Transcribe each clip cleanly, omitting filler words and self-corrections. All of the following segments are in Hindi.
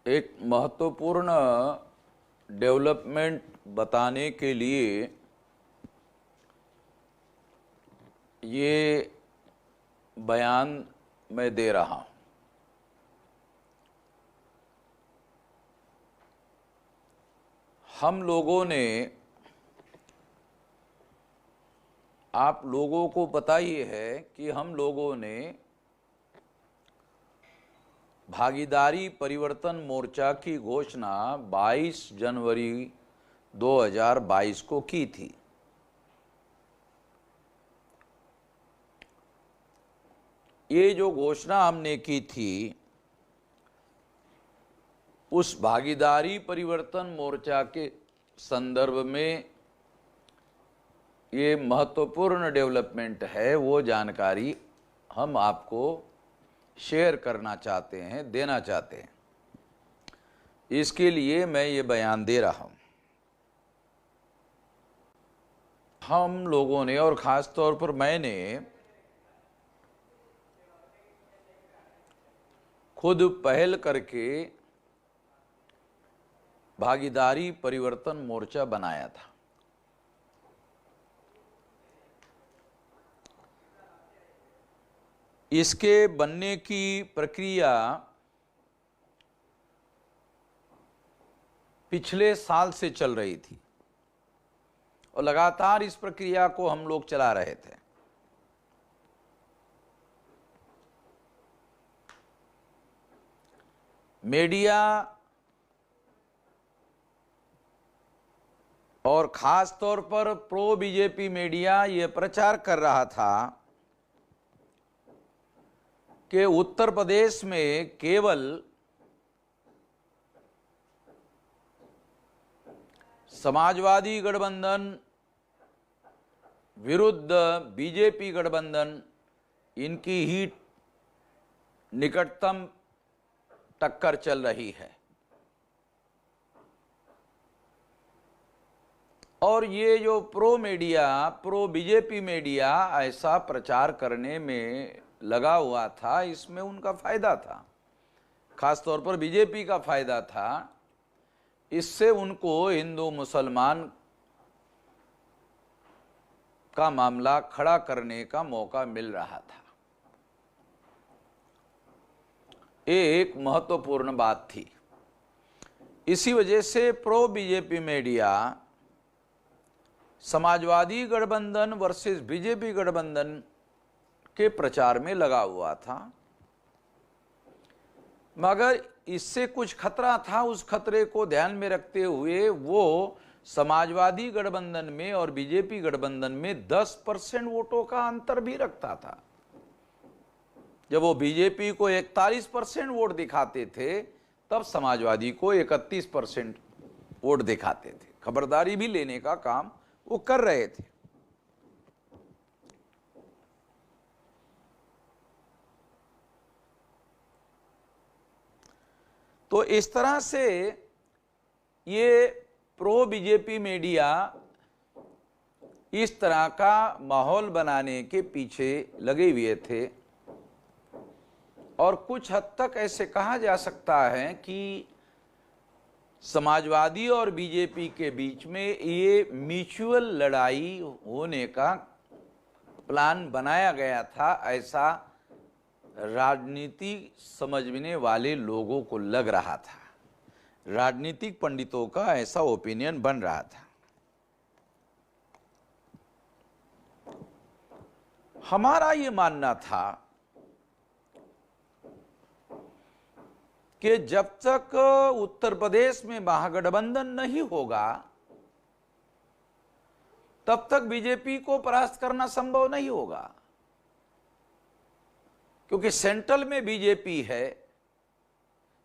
एक महत्वपूर्ण डेवलपमेंट बताने के लिए ये बयान मैं दे रहा हूं। हम लोगों ने, आप लोगों को पता ही है कि हम लोगों ने भागीदारी परिवर्तन मोर्चा की घोषणा 22 जनवरी 2022 को की थी। ये जो घोषणा हमने की थी, उस भागीदारी परिवर्तन मोर्चा के संदर्भ में ये महत्वपूर्ण डेवलपमेंट है, वो जानकारी हम आपको शेयर करना चाहते हैं, देना चाहते हैं। इसके लिए मैं ये बयान दे रहा हूं। हम लोगों ने, और ख़ास तौर पर मैंने खुद पहल करके भागीदारी परिवर्तन मोर्चा बनाया था। इसके बनने की प्रक्रिया पिछले साल से चल रही थी और लगातार इस प्रक्रिया को हम लोग चला रहे थे। मीडिया और खास तौर पर प्रो बीजेपी मीडिया ये प्रचार कर रहा था कि उत्तर प्रदेश में केवल समाजवादी गठबंधन विरुद्ध बीजेपी गठबंधन, इनकी ही निकटतम टक्कर चल रही है। और ये जो प्रो बीजेपी मीडिया ऐसा प्रचार करने में लगा हुआ था, इसमें उनका फायदा था, खास तौर पर बीजेपी का फायदा था। इससे उनको हिंदू मुसलमान का मामला खड़ा करने का मौका मिल रहा था। ये एक महत्वपूर्ण बात थी। इसी वजह से प्रो बीजेपी मीडिया समाजवादी गठबंधन वर्सेस बीजेपी गठबंधन के प्रचार में लगा हुआ था। मगर इससे कुछ खतरा था। उस खतरे को ध्यान में रखते हुए वो समाजवादी गठबंधन में और बीजेपी गठबंधन में 10% वोटों का अंतर भी रखता था। जब वो बीजेपी को 41% वोट दिखाते थे, तब समाजवादी को 31% वोट दिखाते थे। खबरदारी भी लेने का काम वो कर रहे थे। तो इस तरह से ये प्रो बीजेपी मीडिया इस तरह का माहौल बनाने के पीछे लगे हुए थे। और कुछ हद तक ऐसे कहा जा सकता है कि समाजवादी और बीजेपी के बीच में ये म्यूचुअल लड़ाई होने का प्लान बनाया गया था, ऐसा राजनीति समझने वाले लोगों को लग रहा था। राजनीतिक पंडितों का ऐसा ओपिनियन बन रहा था। हमारा ये मानना था कि जब तक उत्तर प्रदेश में महागठबंधन नहीं होगा, तब तक बीजेपी को परास्त करना संभव नहीं होगा। क्योंकि सेंट्रल में बीजेपी है,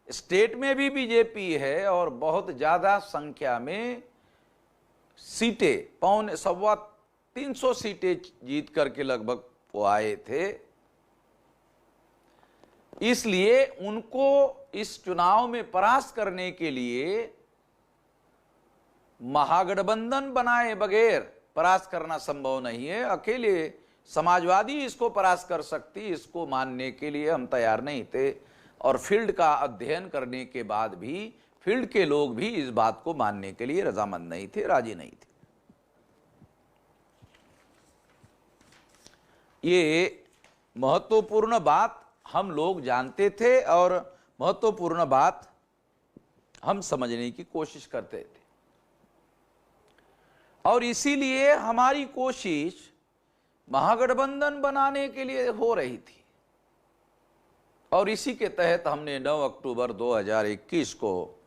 स्टेट में भी बीजेपी है, और बहुत ज्यादा संख्या में सीटें, 350 सीटें जीत करके लगभग वो आए थे। इसलिए उनको इस चुनाव में परास्त करने के लिए महागठबंधन बनाए बगैर परास्त करना संभव नहीं है। अकेले समाजवादी इसको परास्त कर सकती, इसको मानने के लिए हम तैयार नहीं थे। और फील्ड का अध्ययन करने के बाद भी फील्ड के लोग भी इस बात को मानने के लिए रजामंद नहीं थे, राजी नहीं थे। ये महत्वपूर्ण बात हम लोग जानते थे और महत्वपूर्ण बात हम समझने की कोशिश करते थे, और इसीलिए हमारी कोशिश महागठबंधन बनाने के लिए हो रही थी। और इसी के तहत हमने 9 अक्टूबर 2021 को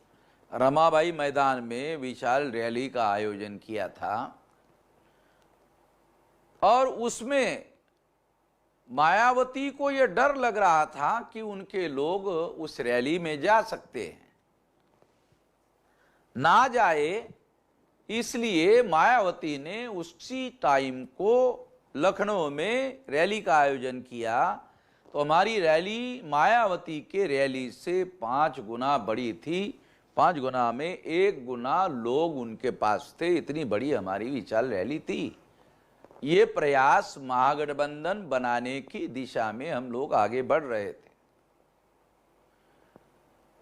रमाबाई मैदान में विशाल रैली का आयोजन किया था, और उसमें मायावती को यह डर लग रहा था कि उनके लोग उस रैली में जा सकते हैं, ना जाए, इसलिए मायावती ने उसी टाइम को लखनऊ में रैली का आयोजन किया। तो हमारी रैली मायावती के रैली से 5 गुना बड़ी थी, 5 गुना में 1 गुना लोग उनके पास थे, इतनी बड़ी हमारी विशाल रैली थी। ये प्रयास महागठबंधन बनाने की दिशा में हम लोग आगे बढ़ रहे थे।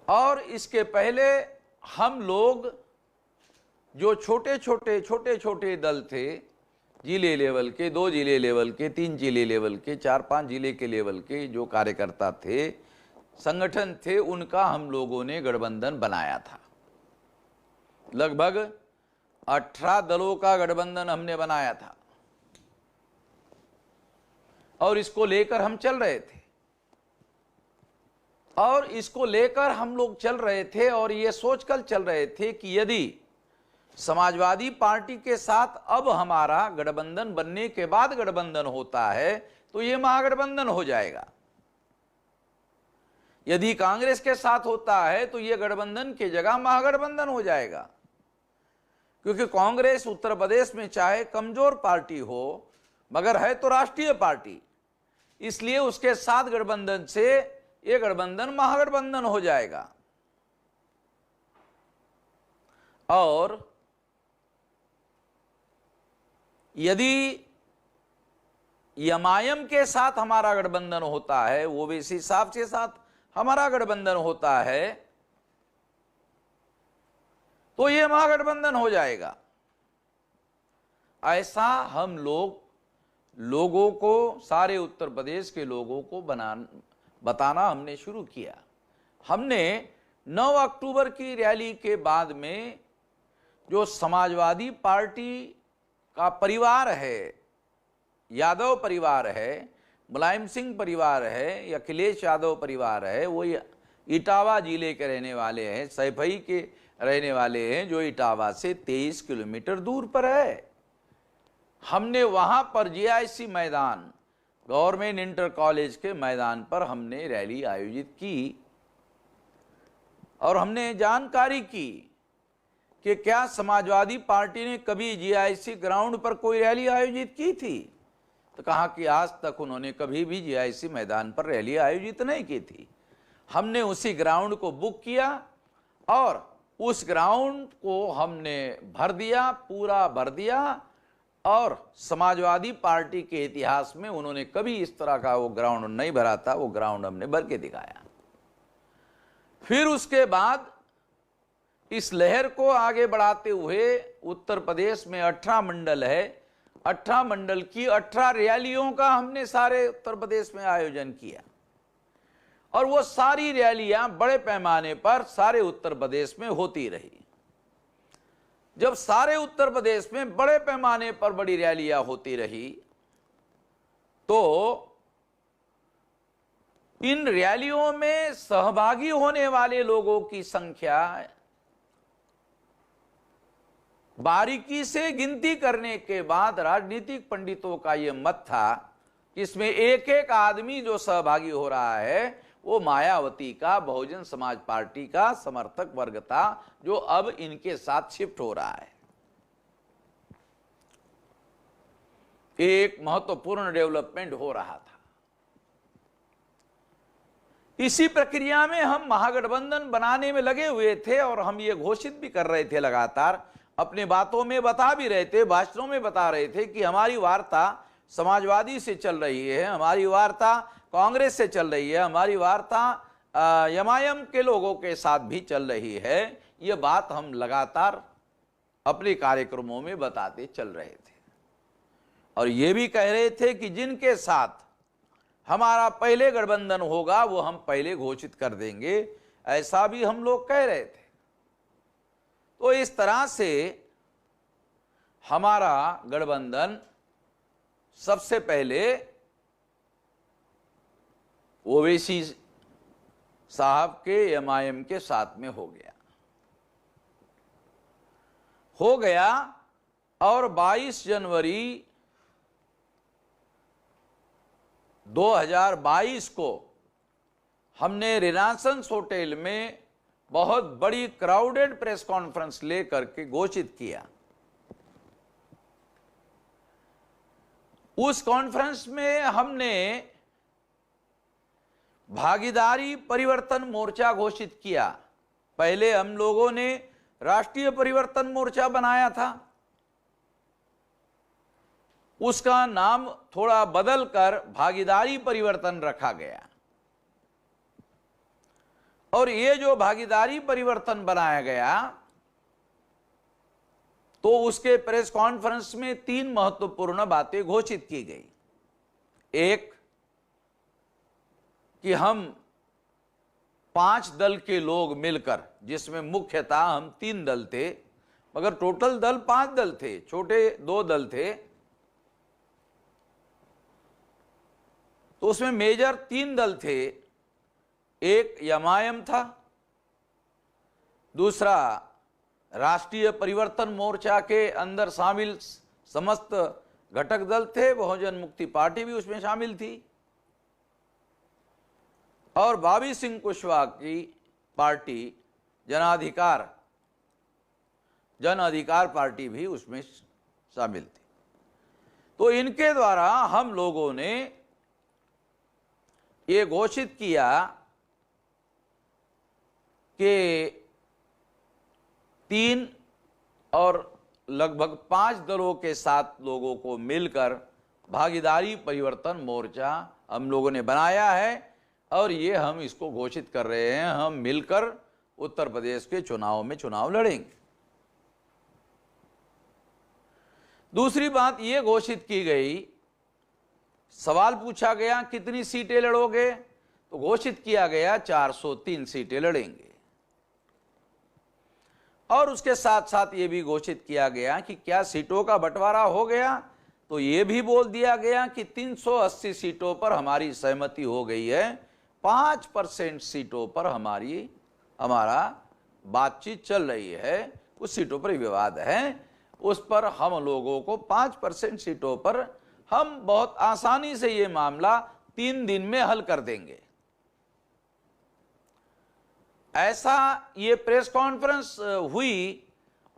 और इसके पहले हम लोग जो छोटे छोटे दल थे, जिले लेवल के, 2 जिले लेवल के, 3 जिले लेवल के, 4-5 जिले के लेवल के जो कार्यकर्ता थे, संगठन थे, उनका हम लोगों ने गठबंधन बनाया था। लगभग 18 दलों का गठबंधन हमने बनाया था, और इसको लेकर हम चल रहे थे, और इसको लेकर हम लोग चल रहे थे, और ये सोचकर चल रहे थे कि यदि समाजवादी पार्टी के साथ अब हमारा गठबंधन बनने के बाद गठबंधन होता है तो ये महागठबंधन हो जाएगा, यदि कांग्रेस के साथ होता है तो ये गठबंधन की जगह महागठबंधन हो जाएगा। क्योंकि कांग्रेस उत्तर प्रदेश में चाहे कमजोर पार्टी हो मगर है तो राष्ट्रीय पार्टी, इसलिए उसके साथ गठबंधन से ये गठबंधन महागठबंधन हो जाएगा। और यदि एमआईएम के साथ हमारा गठबंधन होता है, ओवैसी साहब के साथ हमारा गठबंधन होता है, तो ये महागठबंधन हो जाएगा। ऐसा हम लोगों को, सारे उत्तर प्रदेश के लोगों को बताना हमने शुरू किया। हमने 9 अक्टूबर की रैली के बाद में जो समाजवादी पार्टी का परिवार है, यादव परिवार है, मुलायम सिंह परिवार है, अखिलेश यादव परिवार है, वो इटावा जिले के रहने वाले हैं, सैफई के रहने वाले हैं, जो इटावा से 23 किलोमीटर दूर पर है। हमने वहां पर जीआईसी मैदान, गवर्नमेंट इंटर कॉलेज के मैदान पर हमने रैली आयोजित की, और हमने जानकारी की कि क्या समाजवादी पार्टी ने कभी जीआईसी ग्राउंड पर कोई रैली आयोजित की थी? तो कहा कि आज तक उन्होंने कभी भी जीआईसी मैदान पर रैली आयोजित नहीं की थी। हमने उसी ग्राउंड को बुक किया और उस ग्राउंड को हमने भर दिया, पूरा भर दिया, और समाजवादी पार्टी के इतिहास में उन्होंने कभी इस तरह का वो ग्राउंड नहीं भरा था, वो ग्राउंड हमने भर के दिखाया। फिर उसके बाद इस लहर को आगे बढ़ाते हुए उत्तर प्रदेश में 18 मंडल है, 18 मंडल की 18 रैलियों का हमने सारे उत्तर प्रदेश में आयोजन किया, और वो सारी रैलियां बड़े पैमाने पर सारे उत्तर प्रदेश में होती रही। जब सारे उत्तर प्रदेश में बड़े पैमाने पर बड़ी रैलियां होती रही तो इन रैलियों में सहभागी होने वाले लोगों की संख्या बारीकी से गिनती करने के बाद राजनीतिक पंडितों का यह मत था कि इसमें एक एक आदमी जो सहभागी हो रहा है वो मायावती का, बहुजन समाज पार्टी का समर्थक वर्ग था, जो अब इनके साथ शिफ्ट हो रहा है। एक महत्वपूर्ण डेवलपमेंट हो रहा था। इसी प्रक्रिया में हम महागठबंधन बनाने में लगे हुए थे, और हम ये घोषित भी कर रहे थे, लगातार अपने बातों में बता भी रहे थे, भाषणों में बता रहे थे कि हमारी वार्ता समाजवादी से चल रही है, हमारी वार्ता कांग्रेस से चल रही है, हमारी वार्ता एमआईएम के लोगों के साथ भी चल रही है। ये बात हम लगातार अपने कार्यक्रमों में बताते चल रहे थे और ये भी कह रहे थे कि जिनके साथ हमारा पहले गठबंधन होगा वो हम पहले घोषित कर देंगे, ऐसा भी हम लोग कह रहे थे। तो इस तरह से हमारा गठबंधन सबसे पहले ओवैसी साहब के एमआईएम के साथ में हो गया और 22 जनवरी 2022 को हमने रिनासेंस होटल में बहुत बड़ी क्राउडेड प्रेस कॉन्फ्रेंस लेकर के घोषित किया। उस कॉन्फ्रेंस में हमने भागीदारी परिवर्तन मोर्चा घोषित किया। पहले हम लोगों ने राष्ट्रीय परिवर्तन मोर्चा बनाया था, उसका नाम थोड़ा बदलकर भागीदारी परिवर्तन रखा गया और ये जो भागीदारी परिवर्तन बनाया गया तो उसके प्रेस कॉन्फ्रेंस में 3 महत्वपूर्ण बातें घोषित की गई। एक कि हम 5 दल के लोग मिलकर, जिसमें मुख्यतः हम 3 दल थे मगर टोटल दल 5 दल थे, छोटे 2 दल थे, तो उसमें मेजर 3 दल थे। एक एमआईएम था, दूसरा राष्ट्रीय परिवर्तन मोर्चा के अंदर शामिल समस्त घटक दल थे, बहुजन मुक्ति पार्टी भी उसमें शामिल थी, और बाबी सिंह कुशवाहा की पार्टी जन अधिकार पार्टी भी उसमें शामिल थी। तो इनके द्वारा हम लोगों ने ये घोषित किया कि 3 और लगभग 5 दलों के साथ लोगों को मिलकर भागीदारी परिवर्तन मोर्चा हम लोगों ने बनाया है और ये हम इसको घोषित कर रहे हैं, हम मिलकर उत्तर प्रदेश के चुनाव में चुनाव लड़ेंगे। दूसरी बात ये घोषित की गई, सवाल पूछा गया कितनी सीटें लड़ोगे, तो घोषित किया गया 403 सीटें लड़ेंगे। और उसके साथ साथ ये भी घोषित किया गया कि क्या सीटों का बंटवारा हो गया, तो ये भी बोल दिया गया कि 380 सीटों पर हमारी सहमति हो गई है, 5% सीटों पर हमारा बातचीत चल रही है, उस सीटों पर विवाद है, उस पर हम लोगों को 5% सीटों पर हम बहुत आसानी से ये मामला 3 दिन में हल कर देंगे। ऐसा ये प्रेस कॉन्फ्रेंस हुई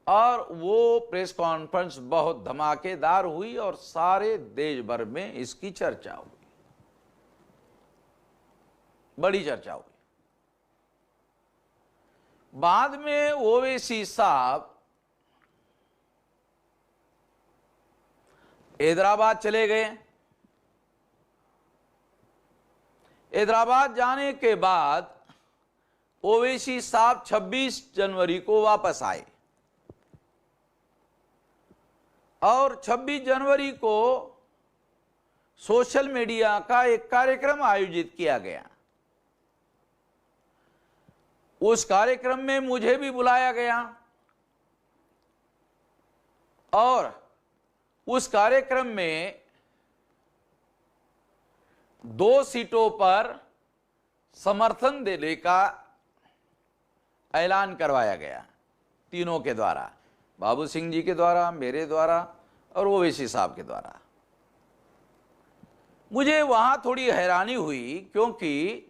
और वो प्रेस कॉन्फ्रेंस बहुत धमाकेदार हुई और सारे देश भर में इसकी चर्चा हुई, बड़ी चर्चा हुई। बाद में ओवैसी साहब हैदराबाद चले गए। हैदराबाद जाने के बाद ओवैसी साहब 26 जनवरी को वापस आए और 26 जनवरी को सोशल मीडिया का एक कार्यक्रम आयोजित किया गया। उस कार्यक्रम में मुझे भी बुलाया गया और उस कार्यक्रम में 2 सीटों पर समर्थन देने का ऐलान करवाया गया, तीनों के द्वारा, बाबू सिंह जी के द्वारा, मेरे द्वारा और ओवैसी साहब के द्वारा। मुझे वहां थोड़ी हैरानी हुई क्योंकि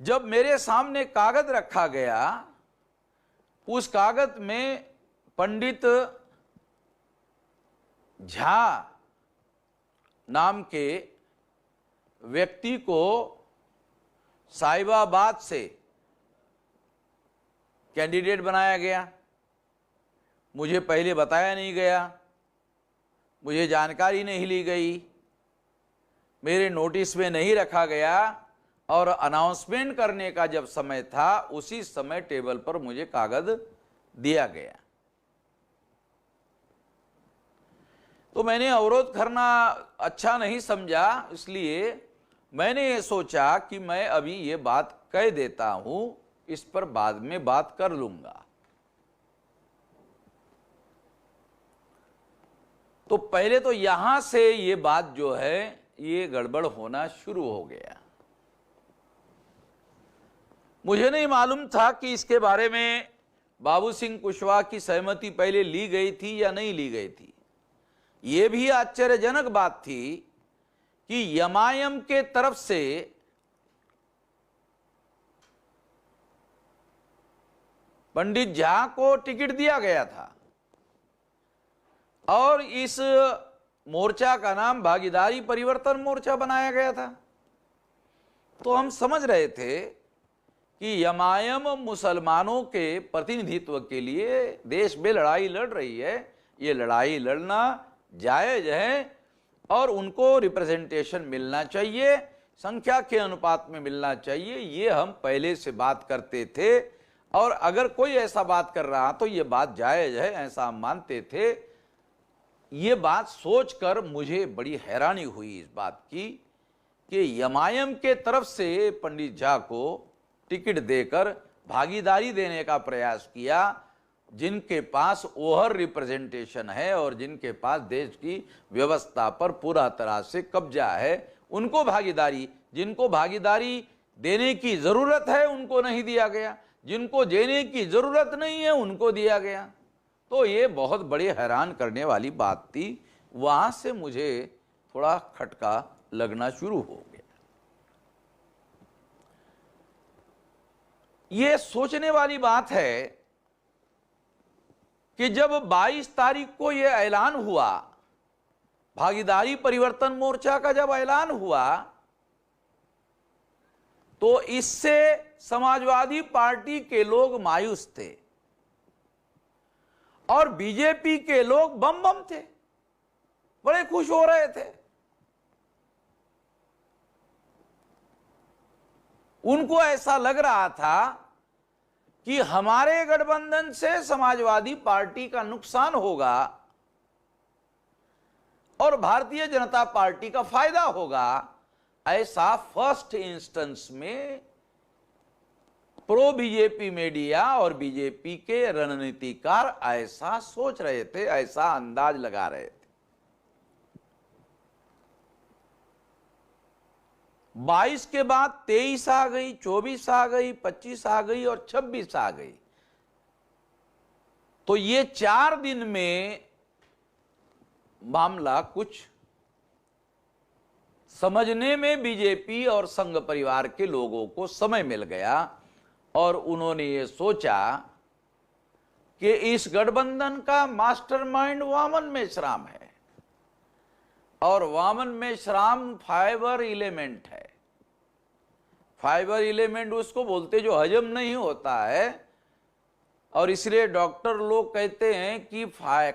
जब मेरे सामने कागज रखा गया, उस कागज में पंडित झा नाम के व्यक्ति को साहिबाबाद से कैंडिडेट बनाया गया। मुझे पहले बताया नहीं गया, मुझे जानकारी नहीं ली गई, मेरे नोटिस में नहीं रखा गया और अनाउंसमेंट करने का जब समय था, उसी समय टेबल पर मुझे कागज दिया गया। तो मैंने अवरोध करना अच्छा नहीं समझा, इसलिए मैंने ये सोचा कि मैं अभी ये बात कह देता हूं, इस पर बाद में बात कर लूंगा। तो पहले तो यहां से ये बात जो है ये गड़बड़ होना शुरू हो गया। मुझे नहीं मालूम था कि इसके बारे में बाबू सिंह कुशवाहा की सहमति पहले ली गई थी या नहीं ली गई थी। यह भी आश्चर्यजनक बात थी कि एमआईएम के तरफ से पंडित झा को टिकट दिया गया था और इस मोर्चा का नाम भागीदारी परिवर्तन मोर्चा बनाया गया था। तो हम समझ रहे थे कि एमआईएम मुसलमानों के प्रतिनिधित्व के लिए देश में लड़ाई लड़ रही है, ये लड़ाई लड़ना जायज है और उनको रिप्रेजेंटेशन मिलना चाहिए, संख्या के अनुपात में मिलना चाहिए। ये हम पहले से बात करते थे और अगर कोई ऐसा बात कर रहा तो ये बात जायज है, ऐसा हम मानते थे। ये बात सोचकर मुझे बड़ी हैरानी हुई इस बात की कि एमआईएम के तरफ से पंडित झा को टिकट देकर भागीदारी देने का प्रयास किया, जिनके पास ओवर रिप्रेजेंटेशन है और जिनके पास देश की व्यवस्था पर पूरा तरह से कब्जा है, उनको भागीदारी, जिनको भागीदारी देने की जरूरत है उनको नहीं दिया गया, जिनको देने की जरूरत नहीं है उनको दिया गया। तो ये बहुत बड़ी हैरान करने वाली बात थी। वहां से मुझे थोड़ा खटका लगना शुरू हो गया। ये सोचने वाली बात है कि जब 22 तारीख को यह ऐलान हुआ, भागीदारी परिवर्तन मोर्चा का जब ऐलान हुआ, तो इससे समाजवादी पार्टी के लोग मायूस थे और बीजेपी के लोग बम बम थे, बड़े खुश हो रहे थे। उनको ऐसा लग रहा था कि हमारे गठबंधन से समाजवादी पार्टी का नुकसान होगा और भारतीय जनता पार्टी का फायदा होगा। ऐसा फर्स्ट इंस्टेंस में प्रो बीजेपी मीडिया और बीजेपी के रणनीतिकार ऐसा सोच रहे थे, ऐसा अंदाज लगा रहे थे। 22 के बाद 23 आ गई, 24 आ गई, 25 आ गई और 26 आ गई। तो ये 4 दिन में मामला कुछ समझने में बीजेपी और संघ परिवार के लोगों को समय मिल गया और उन्होंने ये सोचा कि इस गठबंधन का मास्टरमाइंड वामन मेश्राम है और वामन मेश्राम फाइबर एलिमेंट है। फाइबर एलिमेंट उसको बोलते जो हजम नहीं होता है और इसलिए डॉक्टर लोग कहते हैं कि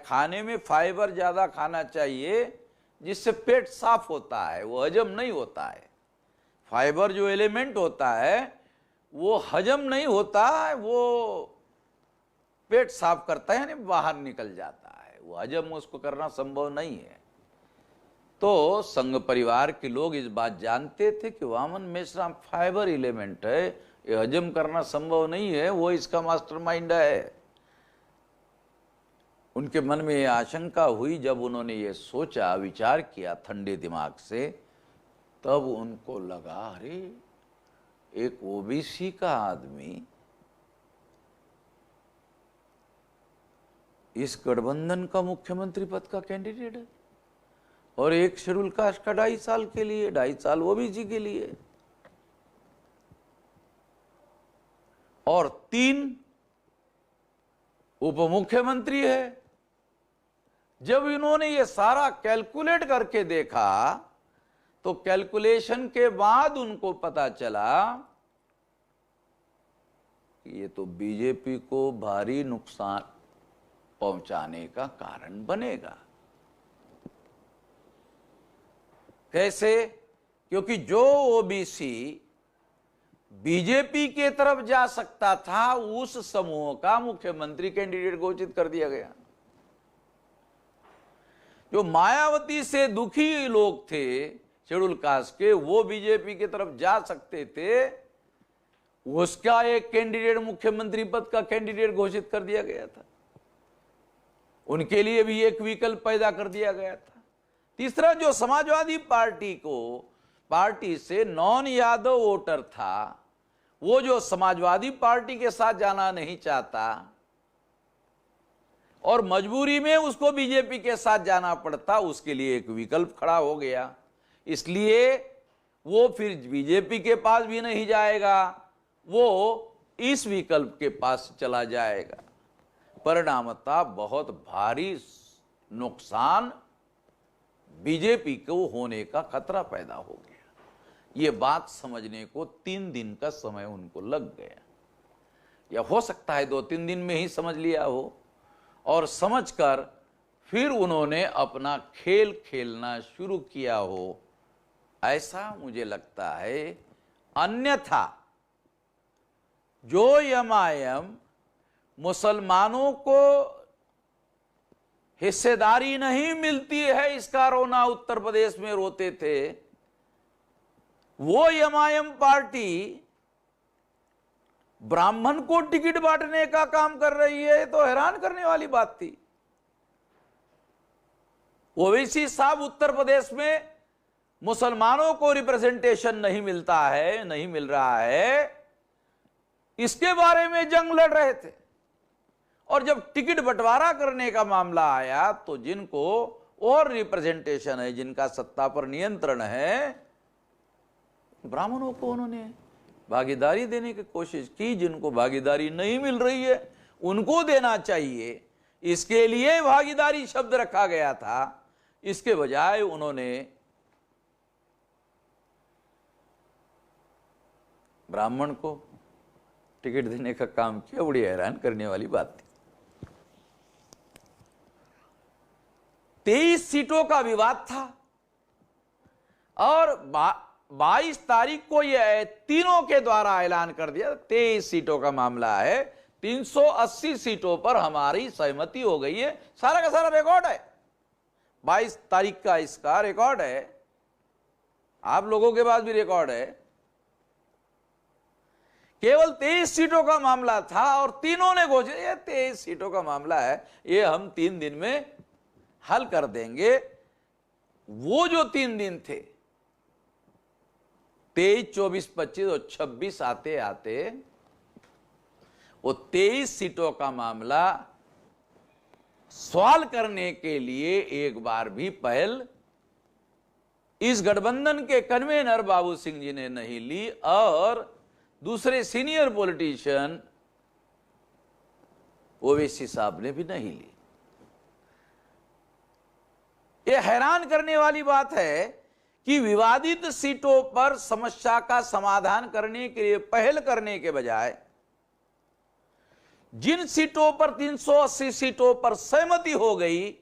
खाने में फाइबर ज्यादा खाना चाहिए जिससे पेट साफ होता है, वो हजम नहीं होता है। फाइबर जो एलिमेंट होता है वो हजम नहीं होता है, वो पेट साफ करता है, यानी बाहर निकल जाता है, वो हजम उसको करना संभव नहीं है। तो संघ परिवार के लोग इस बात जानते थे कि वामन मेश्राम फाइबर एलिमेंट है, ये हजम करना संभव नहीं है, वो इसका मास्टरमाइंड है। उनके मन में यह आशंका हुई। जब उन्होंने ये सोचा, विचार किया ठंडे दिमाग से, तब उनको लगा अरे एक ओबीसी का आदमी इस गठबंधन का मुख्यमंत्री पद का कैंडिडेट है और एक शेड्यूल कास्ट का 2.5 साल के लिए, 2.5 साल ओबीसी के लिए और 3 उप मुख्यमंत्री है। जब इन्होंने ये सारा कैलकुलेट करके देखा तो कैलकुलेशन के बाद उनको पता चला कि ये तो बीजेपी को भारी नुकसान पहुंचाने का कारण बनेगा। कैसे? क्योंकि जो ओबीसी बीजेपी के तरफ जा सकता था, उस समूह का मुख्यमंत्री कैंडिडेट घोषित कर दिया गया। जो मायावती से दुखी लोग थे शेड्यूल कास्ट के, वो बीजेपी की तरफ जा सकते थे, उसका एक कैंडिडेट मुख्यमंत्री पद का कैंडिडेट घोषित कर दिया गया था। उनके लिए भी एक विकल्प पैदा कर दिया गया था। तीसरा, जो समाजवादी पार्टी से नॉन यादव वोटर था, वो जो समाजवादी पार्टी के साथ जाना नहीं चाहता और मजबूरी में उसको बीजेपी के साथ जाना पड़ता, उसके लिए एक विकल्प खड़ा हो गया। इसलिए वो फिर बीजेपी के पास भी नहीं जाएगा, वो इस विकल्प के पास चला जाएगा। परिणामतः बहुत भारी नुकसान बीजेपी को होने का खतरा पैदा हो गया। ये बात समझने को 3 दिन का समय उनको लग गया, या हो सकता है 2-3 दिन में ही समझ लिया हो, और समझकर फिर उन्होंने अपना खेल खेलना शुरू किया हो, ऐसा मुझे लगता है। अन्यथा जो एमआईएम मुसलमानों को हिस्सेदारी नहीं मिलती है इसका रोना उत्तर प्रदेश में रोते थे, वो एमआईएम पार्टी ब्राह्मण को टिकट बांटने का काम कर रही है, तो हैरान करने वाली बात थी। ओवैसी साहब उत्तर प्रदेश में मुसलमानों को रिप्रेजेंटेशन नहीं मिलता है, नहीं मिल रहा है, इसके बारे में जंग लड़ रहे थे। और जब टिकट बंटवारा करने का मामला आया तो जिनको और रिप्रेजेंटेशन है, जिनका सत्ता पर नियंत्रण है, ब्राह्मणों को उन्होंने भागीदारी देने की कोशिश की। जिनको भागीदारी नहीं मिल रही है उनको देना चाहिए, इसके लिए भागीदारी शब्द रखा गया था। इसके बजाय उन्होंने ब्राह्मण को टिकट देने का काम किया। बड़ी हैरान करने वाली बात थी। 23 सीटों का विवाद था और 22 तारीख को यह तीनों के द्वारा ऐलान कर दिया 23 सीटों का मामला है, 380 सीटों पर हमारी सहमति हो गई है। सारा का सारा रिकॉर्ड है, 22 तारीख का इसका रिकॉर्ड है, आप लोगों के पास भी रिकॉर्ड है। केवल 23 सीटों का मामला था और तीनों ने घोषित, ये 23 सीटों का मामला है, ये हम 3 दिन में हल कर देंगे। वो जो 3 दिन थे, 23, 24, 25 और 26 आते आते वो 23 सीटों का मामला सॉल्व करने के लिए एक बार भी पहल इस गठबंधन के कन्वेनर बाबू सिंह जी ने नहीं ली और दूसरे सीनियर पॉलिटिशियन ओवैसी साहब ने भी नहीं ली। यह हैरान करने वाली बात है कि विवादित सीटों पर समस्या का समाधान करने के लिए पहल करने के बजाय जिन सीटों पर 380 सीटों पर सहमति हो गई,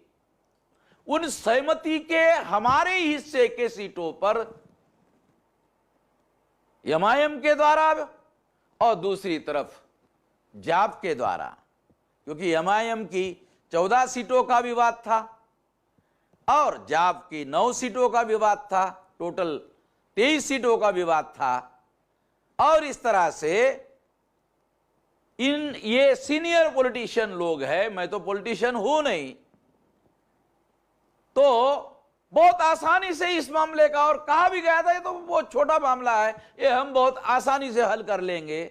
उन सहमति के हमारे हिस्से के सीटों पर एमआईएम के द्वारा और दूसरी तरफ जाप के द्वारा, क्योंकि एमआईएम की 14 सीटों का विवाद था और जाप की 9 सीटों का विवाद था, टोटल 23 सीटों का विवाद था। और इस तरह से ये सीनियर पॉलिटिशियन लोग हैं, मैं तो पॉलिटिशियन हूं नहीं, तो बहुत आसानी से इस मामले का, और कहा भी गया था ये तो बहुत छोटा मामला है, ये हम बहुत आसानी से हल कर लेंगे,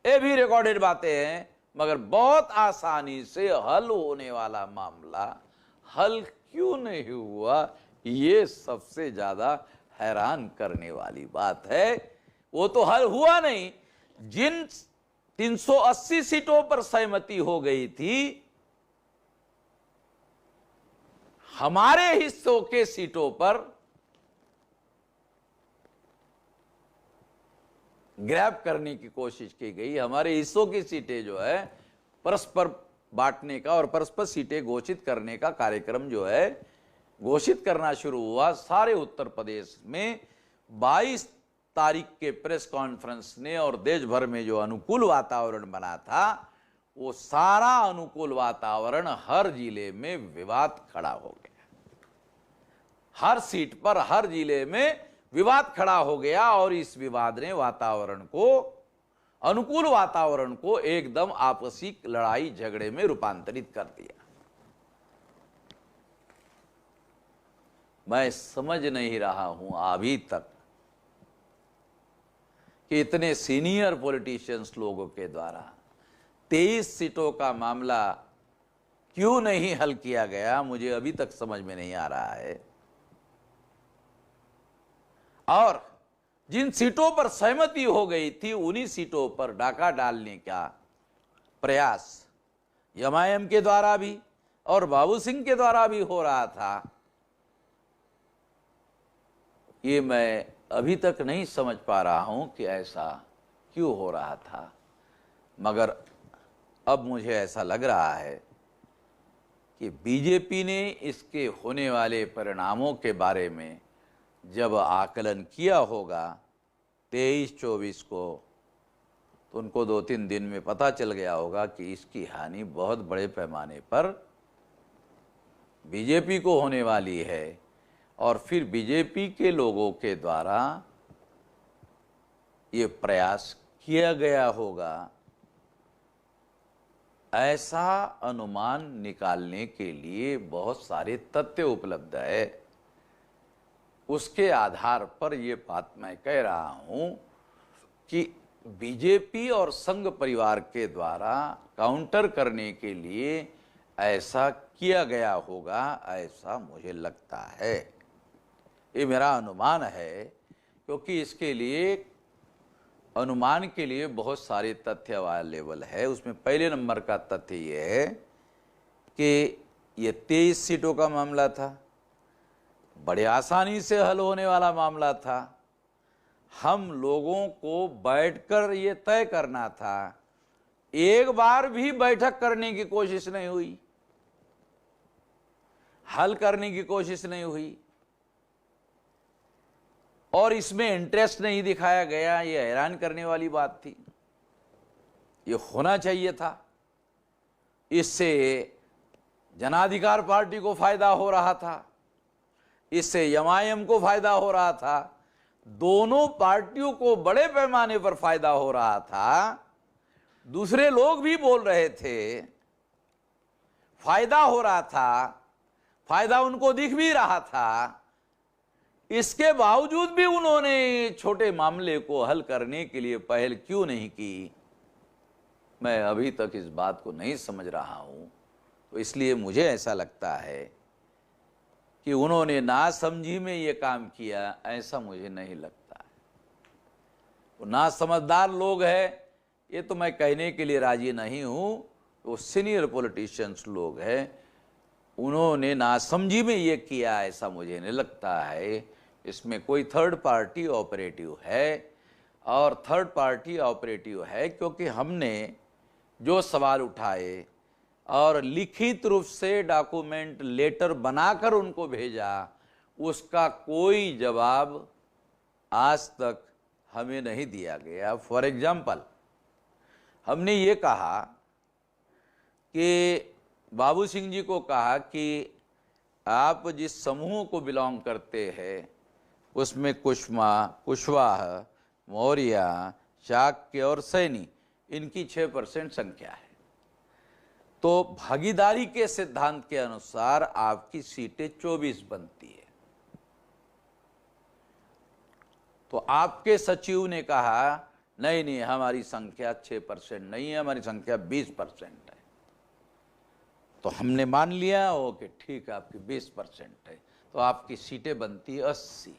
ये भी रिकॉर्डेड बातें हैं, मगर बहुत आसानी से हल होने वाला मामला हल क्यों नहीं हुआ, ये सबसे ज्यादा हैरान करने वाली बात है। वो तो हल हुआ नहीं, जिन 380 सीटों पर सहमति हो गई थी, हमारे हिस्सों के सीटों पर ग्रैब करने की कोशिश की गई। हमारे हिस्सों की सीटें जो है परस्पर बांटने का और परस्पर सीटें घोषित करने का कार्यक्रम जो है घोषित करना शुरू हुआ। सारे उत्तर प्रदेश में 22 तारीख के प्रेस कॉन्फ्रेंस ने और देश भर में जो अनुकूल वातावरण बना था, वो सारा अनुकूल वातावरण हर जिले में विवाद खड़ा हो गया। हर सीट पर, हर जिले में विवाद खड़ा हो गया और इस विवाद ने वातावरण को, अनुकूल वातावरण को एकदम आपसी लड़ाई झगड़े में रूपांतरित कर दिया। मैं समझ नहीं रहा हूं अभी तक कि इतने सीनियर पॉलिटिशियंस लोगों के द्वारा 23 सीटों का मामला क्यों नहीं हल किया गया, मुझे अभी तक समझ में नहीं आ रहा है। और जिन सीटों पर सहमति हो गई थी, उन्हीं सीटों पर डाका डालने का प्रयास एमआईएम के द्वारा भी और बाबू सिंह के द्वारा भी हो रहा था। ये मैं अभी तक नहीं समझ पा रहा हूं कि ऐसा क्यों हो रहा था, मगर अब मुझे ऐसा लग रहा है कि बीजेपी ने इसके होने वाले परिणामों के बारे में जब आकलन किया होगा 23-24 को, तो उनको 2-3 दिन में पता चल गया होगा कि इसकी हानि बहुत बड़े पैमाने पर बीजेपी को होने वाली है। और फिर बीजेपी के लोगों के द्वारा ये प्रयास किया गया होगा, ऐसा अनुमान निकालने के लिए बहुत सारे तथ्य उपलब्ध है। उसके आधार पर ये बात मैं कह रहा हूं कि बीजेपी और संघ परिवार के द्वारा काउंटर करने के लिए ऐसा किया गया होगा, ऐसा मुझे लगता है। ये मेरा अनुमान है, क्योंकि इसके लिए, अनुमान के लिए बहुत सारे तथ्य अवेलेबल है। उसमें पहले नंबर का तथ्य ये है कि ये 23 सीटों का मामला था, बड़े आसानी से हल होने वाला मामला था। हम लोगों को बैठकर ये तय करना था। एक बार भी बैठक करने की कोशिश नहीं हुई, हल करने की कोशिश नहीं हुई, और इसमें इंटरेस्ट नहीं दिखाया गया। ये हैरान करने वाली बात थी। ये होना चाहिए था। इससे जनाधिकार पार्टी को फायदा हो रहा था, इससे एमआईएम को फायदा हो रहा था, दोनों पार्टियों को बड़े पैमाने पर फायदा हो रहा था। दूसरे लोग भी बोल रहे थे फायदा हो रहा था, फायदा उनको दिख भी रहा था। इसके बावजूद भी उन्होंने छोटे मामले को हल करने के लिए पहल क्यों नहीं की, मैं अभी तक इस बात को नहीं समझ रहा हूं। तो इसलिए मुझे ऐसा लगता है कि उन्होंने नासमझी में ये काम किया, ऐसा मुझे नहीं लगता है। वो नासमझदार लोग हैं, ये तो मैं कहने के लिए राजी नहीं हूं। वो सीनियर पॉलिटिशियंस लोग हैं, उन्होंने नासमझी में ये किया, ऐसा मुझे नहीं लगता है। इसमें कोई थर्ड पार्टी ऑपरेटिव है, और थर्ड पार्टी ऑपरेटिव है क्योंकि हमने जो सवाल उठाए और लिखित रूप से डॉक्यूमेंट, लेटर बनाकर उनको भेजा, उसका कोई जवाब आज तक हमें नहीं दिया गया। फॉर एग्जाम्पल, हमने ये कहा कि बाबू सिंह जी को कहा कि आप जिस समूह को बिलोंग करते हैं उसमें कुशवाहा, मौर्य, शाक्य और सैनी, इनकी 6% संख्या है। तो भागीदारी के सिद्धांत के अनुसार आपकी सीटें 24 बनती है। तो आपके सचिव ने कहा नहीं नहीं, हमारी संख्या 6% नहीं है, हमारी संख्या 20% है। तो हमने मान लिया हो कि ठीक है, आपकी 20% है, तो आपकी सीटें बनती है 80।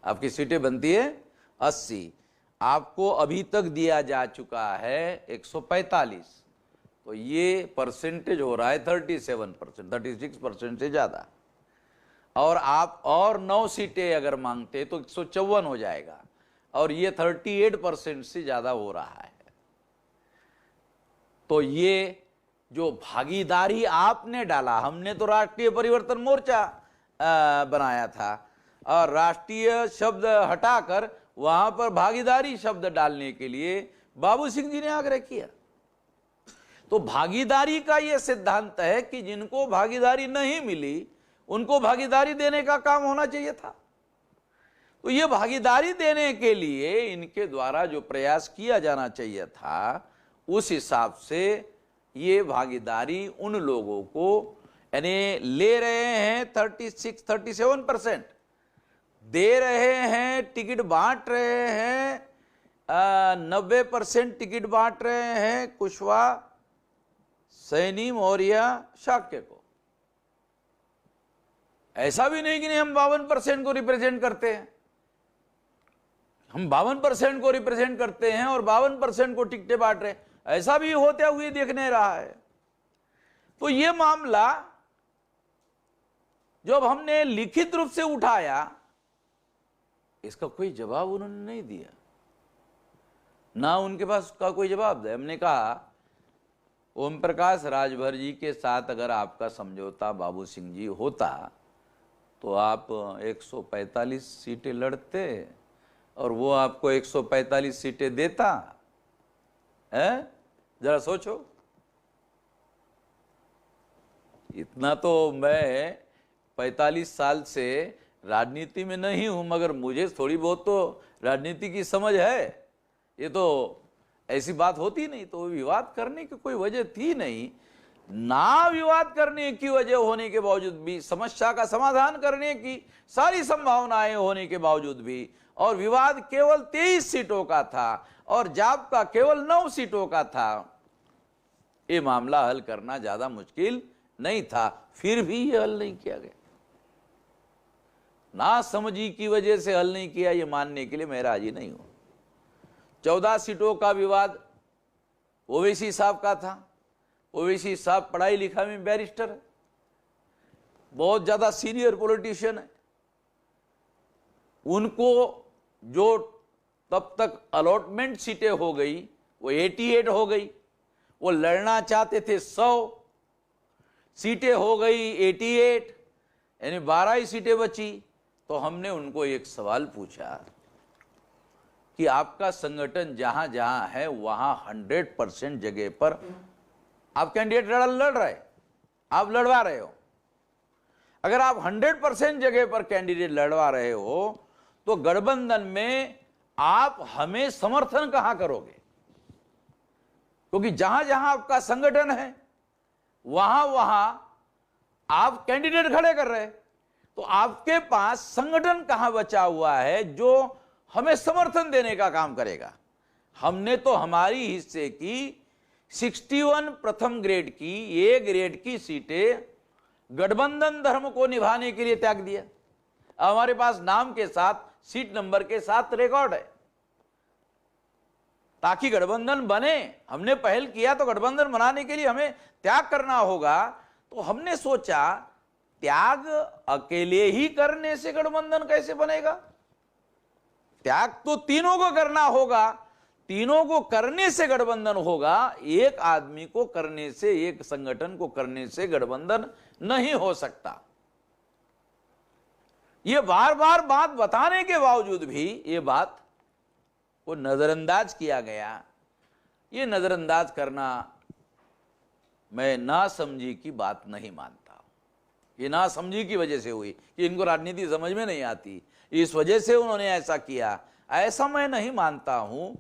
आपकी सीटें बनती है 80। आपको अभी तक दिया जा चुका है 145, तो ये परसेंटेज हो रहा है 37%, 36% से ज्यादा। और आप और 9 सीटें अगर मांगते तो 154 हो जाएगा, और ये 38% से ज्यादा हो रहा है। तो ये जो भागीदारी आपने डाला, हमने तो राष्ट्रीय परिवर्तन मोर्चा बनाया था, और राष्ट्रीय शब्द हटाकर वहां पर भागीदारी शब्द डालने के लिए बाबू सिंह जी ने आग्रह किया। तो भागीदारी का यह सिद्धांत है कि जिनको भागीदारी नहीं मिली उनको भागीदारी देने का काम होना चाहिए था। तो ये भागीदारी देने के लिए इनके द्वारा जो प्रयास किया जाना चाहिए था, उस हिसाब से ये भागीदारी उन लोगों को यानी ले रहे हैं 36-37%, दे रहे हैं, टिकट बांट रहे हैं, 90% टिकट बांट रहे हैं कुशवाहा, सैनी, मौर्य, शाक्य को। ऐसा भी नहीं कि नहीं हम 52% को रिप्रेजेंट करते हैं, हम 52% को रिप्रेजेंट करते हैं और 52% को टिकटें बांट रहे हैं, ऐसा भी होते हुए देखने रहा है। तो यह मामला जब हमने लिखित रूप से उठाया, इसका कोई जवाब उन्होंने नहीं दिया, ना उनके पास का कोई जवाब है। हमने कहा ओम प्रकाश राजभर जी के साथ अगर आपका समझौता बाबू सिंह जी होता तो आप 145 सीटें लड़ते और वो आपको 145 सीटें देता है। जरा सोचो, इतना तो मैं 45 साल से राजनीति में नहीं हूं, मगर मुझे थोड़ी बहुत तो राजनीति की समझ है। ये तो ऐसी बात होती नहीं, तो विवाद करने की कोई वजह थी नहीं। ना विवाद करने की वजह होने के बावजूद भी, समस्या का समाधान करने की सारी संभावनाएं होने के बावजूद भी, और विवाद केवल 23 सीटों का था और जाप का केवल 9 सीटों का था, ये मामला हल करना ज्यादा मुश्किल नहीं था, फिर भी ये हल नहीं किया गया। ना समझी की वजह से हल नहीं किया, ये मानने के लिए मैं राजी नहीं हूं। 14 सीटों का विवाद ओवैसी साहब का था। ओवैसी साहब पढ़ाई लिखाई में बैरिस्टर है, बहुत ज्यादा सीनियर पॉलिटिशियन है। उनको जो तब तक अलॉटमेंट सीटें हो गई वो 88 हो गई, वो लड़ना चाहते थे 100 सीटें हो गई 88, यानी 12 ही सीटें बची। तो हमने उनको एक सवाल पूछा कि आपका संगठन जहां जहां है वहां 100% जगह पर आप कैंडिडेट लड़ रहे, आप लड़वा रहे हो। अगर आप 100% जगह पर कैंडिडेट लड़वा रहे हो तो गठबंधन में आप हमें समर्थन कहां करोगे? क्योंकि जहां जहां आपका संगठन है वहां वहां आप कैंडिडेट खड़े कर रहे, तो आपके पास संगठन कहां बचा हुआ है जो हमें समर्थन देने का काम करेगा? हमने तो हमारी हिस्से की 61 प्रथम ग्रेड की, ए ग्रेड की सीटें गठबंधन धर्म को निभाने के लिए त्याग दिया। हमारे पास नाम के साथ सीट नंबर के साथ रिकॉर्ड है, ताकि गठबंधन बने। हमने पहल किया तो गठबंधन बनाने के लिए हमें त्याग करना होगा। तो हमने सोचा त्याग अकेले ही करने से गठबंधन कैसे बनेगा? त्याग तो तीनों को करना होगा, तीनों को करने से गठबंधन होगा। एक आदमी को करने से, एक संगठन को करने से गठबंधन नहीं हो सकता। यह बार बार बात बताने के बावजूद भी ये बात को नजरअंदाज किया गया। ये नजरअंदाज करना मैं नासमझी की बात नहीं मानता। ये नासमझी की वजह से हुई कि इनको राजनीति समझ में नहीं आती, इस वजह से उन्होंने ऐसा किया, ऐसा मैं नहीं मानता हूं।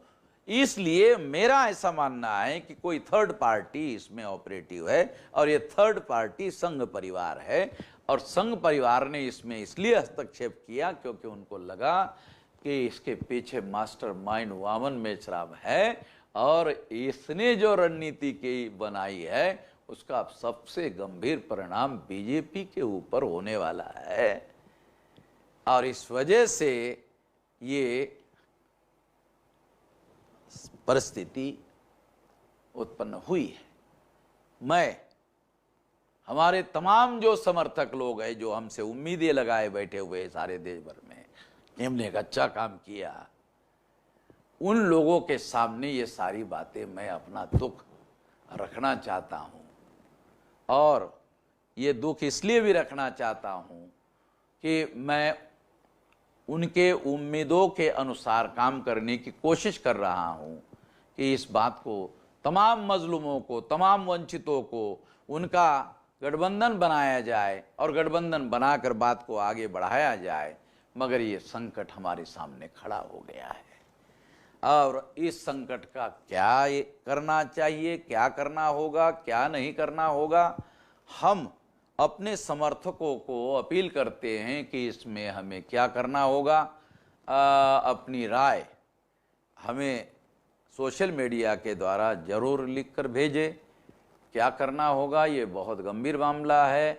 इसलिए मेरा ऐसा मानना है कि कोई थर्ड पार्टी इसमें ऑपरेटिव है और ये थर्ड पार्टी संघ परिवार है। और संघ परिवार ने इसमें इसलिए हस्तक्षेप किया क्योंकि उनको लगा कि इसके पीछे मास्टर माइंड वामन मेश्राम है और इसने जो रणनीति की बनाई है उसका सबसे गंभीर परिणाम बीजेपी के ऊपर होने वाला है। और इस वजह से ये परिस्थिति उत्पन्न हुई है। मैं हमारे तमाम जो समर्थक लोग हैं, जो हमसे उम्मीदें लगाए बैठे हुए सारे देश भर में, हमने एक अच्छा काम किया, उन लोगों के सामने ये सारी बातें मैं अपना दुख रखना चाहता हूं। और ये दुख इसलिए भी रखना चाहता हूं कि मैं उनके उम्मीदों के अनुसार काम करने की कोशिश कर रहा हूं कि इस बात को तमाम मजलूमों को, तमाम वंचितों को उनका गठबंधन बनाया जाए और गठबंधन बनाकर बात को आगे बढ़ाया जाए। मगर ये संकट हमारे सामने खड़ा हो गया है और इस संकट का क्या करना चाहिए, क्या करना होगा, क्या नहीं करना होगा, हम अपने समर्थकों को अपील करते हैं कि इसमें हमें क्या करना होगा। अपनी राय हमें सोशल मीडिया के द्वारा ज़रूर लिख कर भेजें। क्या करना होगा, ये बहुत गंभीर मामला है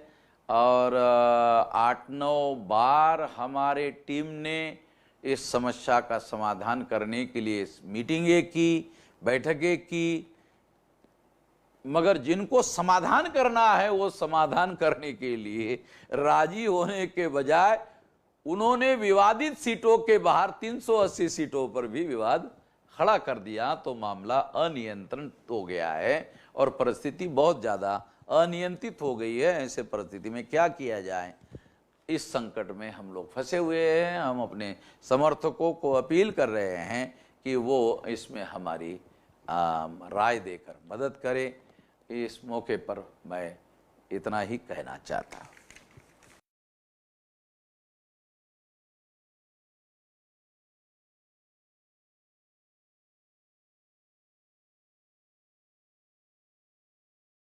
और 8-9 बार हमारे टीम ने इस समस्या का समाधान करने के लिए मीटिंगें की, बैठकें की, मगर जिनको समाधान करना है वो समाधान करने के लिए राजी होने के बजाय उन्होंने विवादित सीटों के बाहर 380 सीटों पर भी विवाद खड़ा कर दिया। तो मामला अनियंत्रित हो गया है और परिस्थिति बहुत ज़्यादा अनियंत्रित हो गई है। ऐसे परिस्थिति में क्या किया जाए, इस संकट में हम लोग फंसे हुए हैं। हम अपने समर्थकों को अपील कर रहे हैं कि वो इसमें हमारी राय देकर मदद करें। इस मौके पर मैं इतना ही कहना चाहता हूँ।